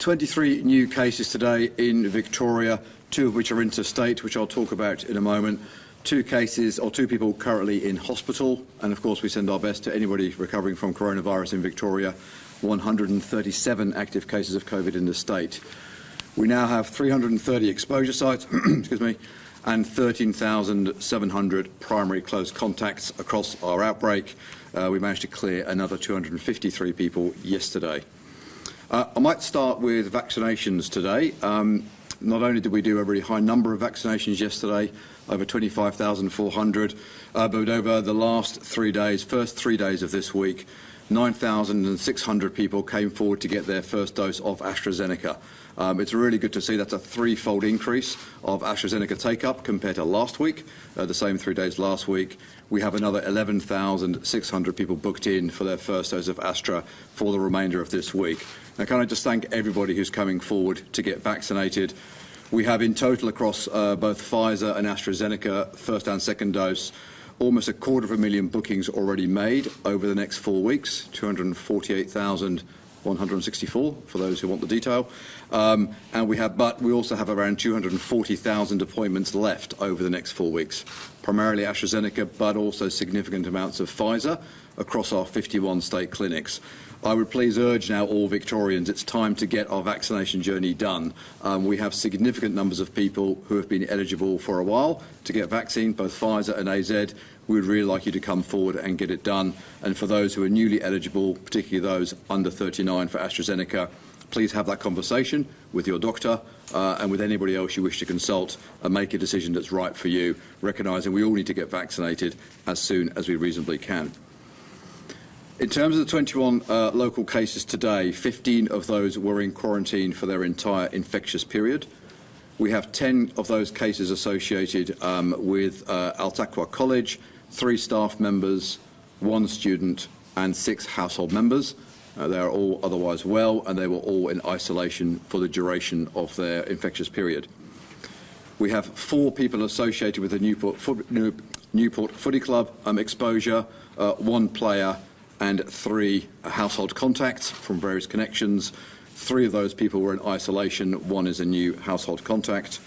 23 new cases today in Victoria, 2 of which are interstate, which I'll talk about in a moment. 2 people currently in hospital, and of course we send our best to anybody recovering from coronavirus in Victoria. 137 active cases of COVID in the state. We now have 330 exposure sites, excuse me, and 13,700 primary close contacts across our outbreak. We managed to clear another 253 people yesterday. I might start with vaccinations today. Not only did we do a really high number of vaccinations yesterday, over 25,400, but over the last 3 days, first 3 days of this week, 9,600 people came forward to get their first dose of AstraZeneca. It's really good to see that's a threefold increase of AstraZeneca take-up compared to last week, the same 3 days last week. We have another 11,600 people booked in for their first dose of Astra for the remainder of this week. Now, can I just thank everybody who's coming forward to get vaccinated? We have in total across both Pfizer and AstraZeneca, first and second dose, almost 250,000 bookings already made over the next 4 weeks, 248,164 for those who want the detail. But we also have around 240,000 appointments left over the next 4 weeks, primarily AstraZeneca, but also significant amounts of Pfizer across our 51 state clinics. I would please urge now all Victorians, it's time to get our vaccination journey done. We have significant numbers of people who have been eligible for a while to get vaccine, both Pfizer and AZ. We would really like you to come forward and get it done. And for those who are newly eligible, particularly those under 39 for AstraZeneca, please have that conversation with your doctor and with anybody else you wish to consult and make a decision that's right for you, recognising we all need to get vaccinated as soon as we reasonably can. In terms of the 21 local cases today, 15 of those were in quarantine for their entire infectious period. We have 10 of those cases associated with Altaqua College, 3 staff members, 1 student and 6 household members. They are all otherwise well, and they were all in isolation for the duration of their infectious period. We have 4 people associated with the Newport Footy Club exposure, 1 player and 3 household contacts from various connections. 3 of those people were in isolation, 1 is a new household contact.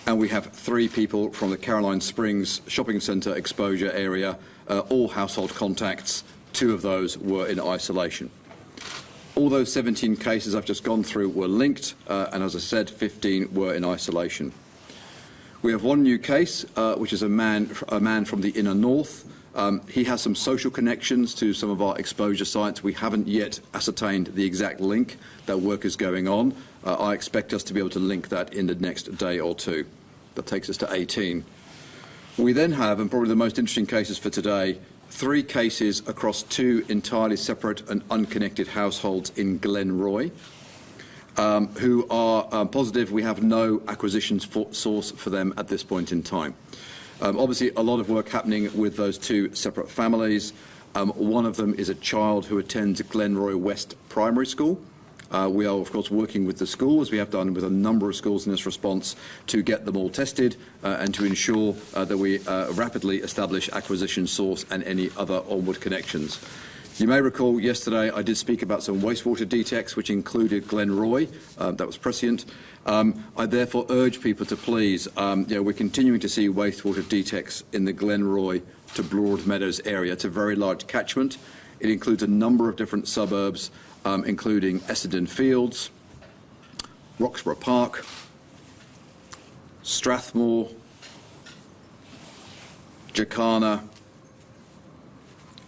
And we have 3 people from the Caroline Springs shopping centre exposure area, all household contacts. 2 of those were in isolation. All those 17 cases I've just gone through were linked, and as I said, 15 were in isolation. We have 1 new case, which is a man from the inner north. He has some social connections to some of our exposure sites. We haven't yet ascertained the exact link. That work is going on. I expect us to be able to link that in the next day or 2. That takes us to 18. We then have, and probably the most interesting cases for today, 3 cases across 2 entirely separate and unconnected households in Glenroy, who are positive. We have no acquisition source for them at this point in time. Obviously, a lot of work happening with those 2 separate families. One of them is a child who attends Glenroy West Primary School. We are, of course, working with the school, as we have done with a number of schools in this response, to get them all tested and to ensure that we rapidly establish acquisition source and any other onward connections. You may recall yesterday I did speak about some wastewater detects, which included Glenroy. That was prescient. I therefore urge people to please, we're continuing to see wastewater detects in the Glenroy to Broadmeadows area. It's a very large catchment. It includes a number of different suburbs, including Essendon Fields, Roxburgh Park, Strathmore, Jacana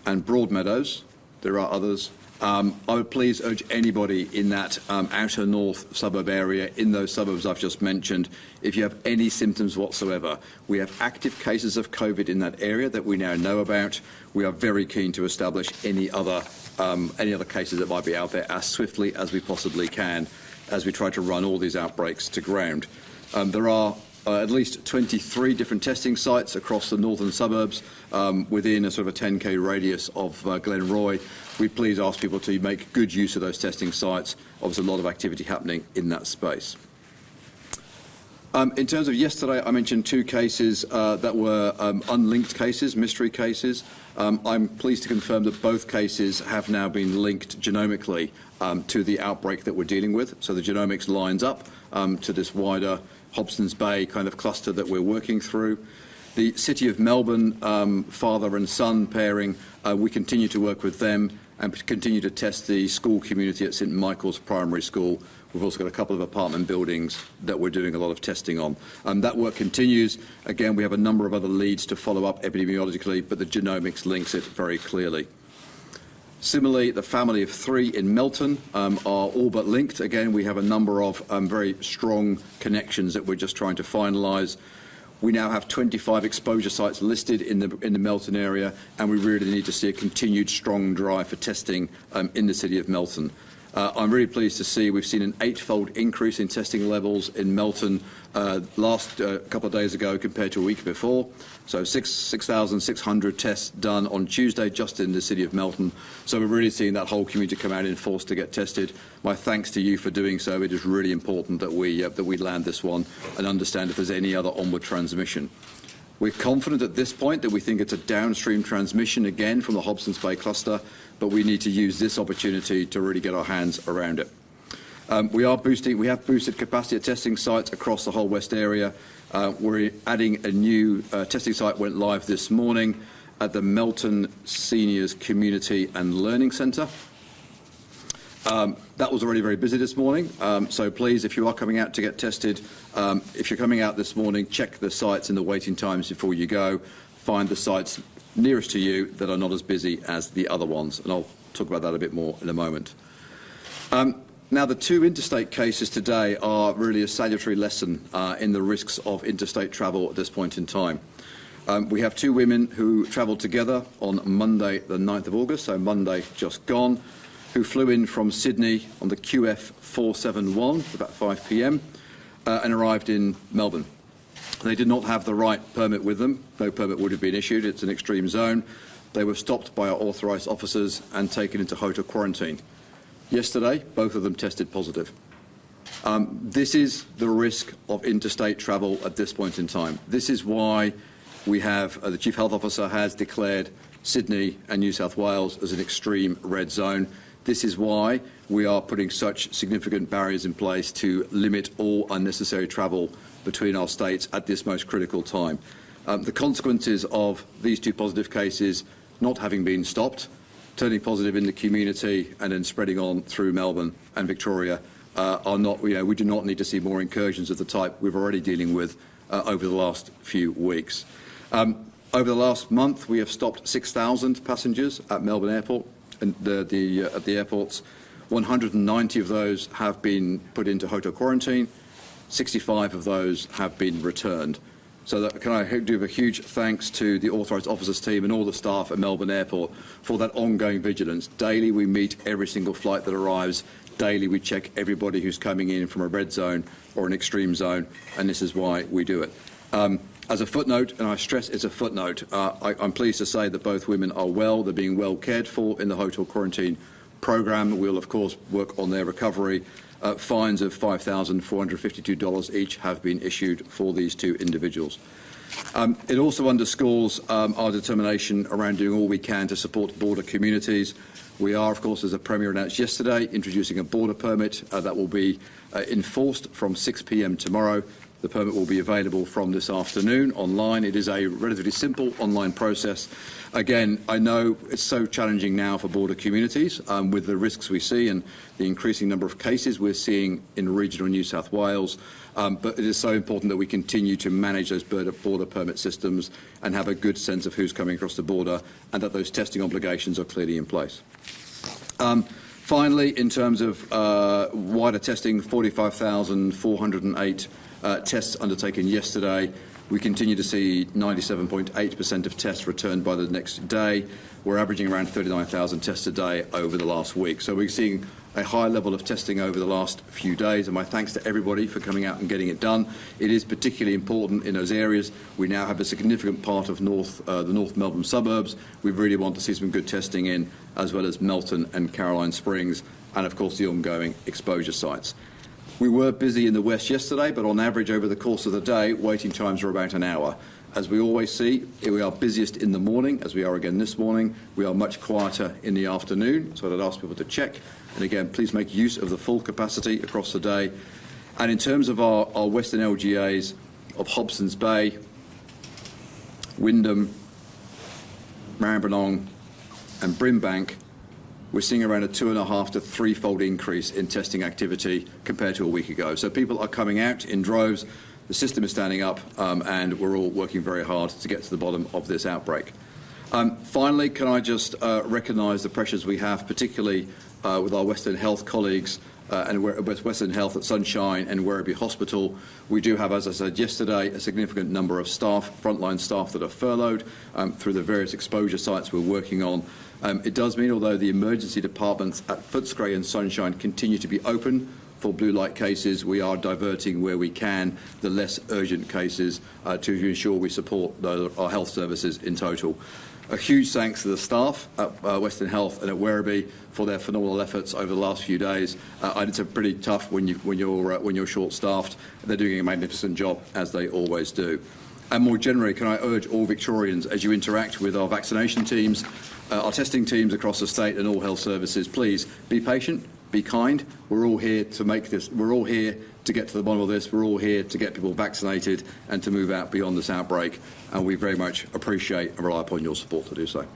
and Broadmeadows. There are others. I would please urge anybody in that outer north suburb area, in those suburbs I've just mentioned, if you have any symptoms whatsoever. We have active cases of COVID in that area that we now know about. We are very keen to establish any other cases that might be out there as swiftly as we possibly can as we try to run all these outbreaks to ground. There are at least 23 different testing sites across the northern suburbs within a sort of a 10k radius of Glenroy. We please ask people to make good use of those testing sites. Obviously, a lot of activity happening in that space. In terms of yesterday, I mentioned 2 cases that were unlinked cases, mystery cases. I'm pleased to confirm that both cases have now been linked genomically to the outbreak that we're dealing with. So the genomics lines up to this wider Hobson's Bay kind of cluster that we're working through. The City of Melbourne father and son pairing, we continue to work with them and continue to test the school community at St Michael's Primary School. We've also got a couple of apartment buildings that we're doing a lot of testing on. That work continues. Again, we have a number of other leads to follow up epidemiologically, but the genomics links it very clearly. Similarly, the family of 3 in Melton are all but linked. Again, we have a number of very strong connections that we're just trying to finalise. We now have 25 exposure sites listed in the Melton area, and we really need to see a continued strong drive for testing in the City of Melton. I'm really pleased to see we've seen an 8-fold increase in testing levels in Melton last couple of days ago compared to a week before. So 6,600 tests done on Tuesday just in the City of Melton. So we're really seeing that whole community come out in force to get tested. My thanks to you for doing so. It is really important that we land this one and understand if there's any other onward transmission. We're confident at this point that we think it's a downstream transmission again from the Hobson's Bay cluster, but we need to use this opportunity to really get our hands around it. We have boosted capacity at testing sites across the whole West area. We're adding a new testing site, went live this morning at the Melton Seniors Community and Learning Centre. That was already very busy this morning, so please, if you are coming out to get tested, if you're coming out this morning, check the sites and the waiting times before you go. Find the sites nearest to you that are not as busy as the other ones, and I'll talk about that a bit more in a moment. Now, the 2 interstate cases today are really a salutary lesson in the risks of interstate travel at this point in time. We have 2 women who travelled together on Monday, the 9th of August, so Monday just gone, who flew in from Sydney on the QF 471 about 5 p.m. And arrived in Melbourne. They did not have the right permit with them. No permit would have been issued. It's an extreme zone. They were stopped by our authorised officers and taken into hotel quarantine. Yesterday, both of them tested positive. This is the risk of interstate travel at this point in time. This is why we have, the Chief Health Officer has declared Sydney and New South Wales as an extreme red zone. This is why we are putting such significant barriers in place to limit all unnecessary travel between our states at this most critical time. The consequences of these 2 positive cases not having been stopped, turning positive in the community and then spreading on through Melbourne and Victoria are not, we do not need to see more incursions of the type we're already dealing with over the last few weeks. Over the last month, we have stopped 6,000 passengers at Melbourne Airport and at the airports. 190 of those have been put into hotel quarantine. 65 of those have been returned. So can I give a huge thanks to the authorised officers team and all the staff at Melbourne Airport for that ongoing vigilance. Daily we meet every single flight that arrives. Daily we check everybody who's coming in from a red zone or an extreme zone, and this is why we do it. As a footnote, and I stress it's a footnote, I'm pleased to say that both women are well. They're being well cared for in the hotel quarantine programme. We'll, of course, work on their recovery. Fines of $5,452 each have been issued for these 2 individuals. It also underscores our determination around doing all we can to support border communities. We are, of course, as the Premier announced yesterday, introducing a border permit that will be enforced from 6 p.m. tomorrow. The permit will be available from this afternoon online. It is a relatively simple online process. Again, I know it's so challenging now for border communities with the risks we see and the increasing number of cases we're seeing in regional New South Wales, but it is so important that we continue to manage those border permit systems and have a good sense of who's coming across the border and that those testing obligations are clearly in place. Finally, in terms of wider testing, 45,408 tests undertaken yesterday. We continue to see 97.8% of tests returned by the next day. We're averaging around 39,000 tests a day over the last week. So we're seeing a high level of testing over the last few days, and my thanks to everybody for coming out and getting it done. It is particularly important in those areas. We now have a significant part of the North Melbourne suburbs. We really want to see some good testing in, as well as Melton and Caroline Springs, and of course the ongoing exposure sites. We were busy in the west yesterday, but on average over the course of the day, waiting times are about an hour. As we always see, we are busiest in the morning, as we are again this morning. We are much quieter in the afternoon, so I'd ask people to check. And again, please make use of the full capacity across the day. And in terms of our western LGAs of Hobson's Bay, Wyndham, Maribyrnong and Brimbank, we're seeing around a 2.5 to threefold increase in testing activity compared to a week ago. So people are coming out in droves, the system is standing up, and we're all working very hard to get to the bottom of this outbreak. Finally, can I just recognise the pressures we have, particularly with our Western Health colleagues and Western Health at Sunshine and Werribee Hospital. We do have, as I said yesterday, a significant number of staff, frontline staff that are furloughed through the various exposure sites we're working on. It does mean, although the emergency departments at Footscray and Sunshine continue to be open for blue light cases, we are diverting where we can the less urgent cases to ensure we support our health services in total. A huge thanks to the staff at Western Health and at Werribee for their phenomenal efforts over the last few days. And it's a pretty tough when you're short-staffed. They're doing a magnificent job, as they always do. And more generally, can I urge all Victorians, as you interact with our vaccination teams, our testing teams across the state and all health services, please be patient, be kind. We're all here to make this. We're all here to get to the bottom of this. We're all here to get people vaccinated and to move out beyond this outbreak. And we very much appreciate and rely upon your support to do so.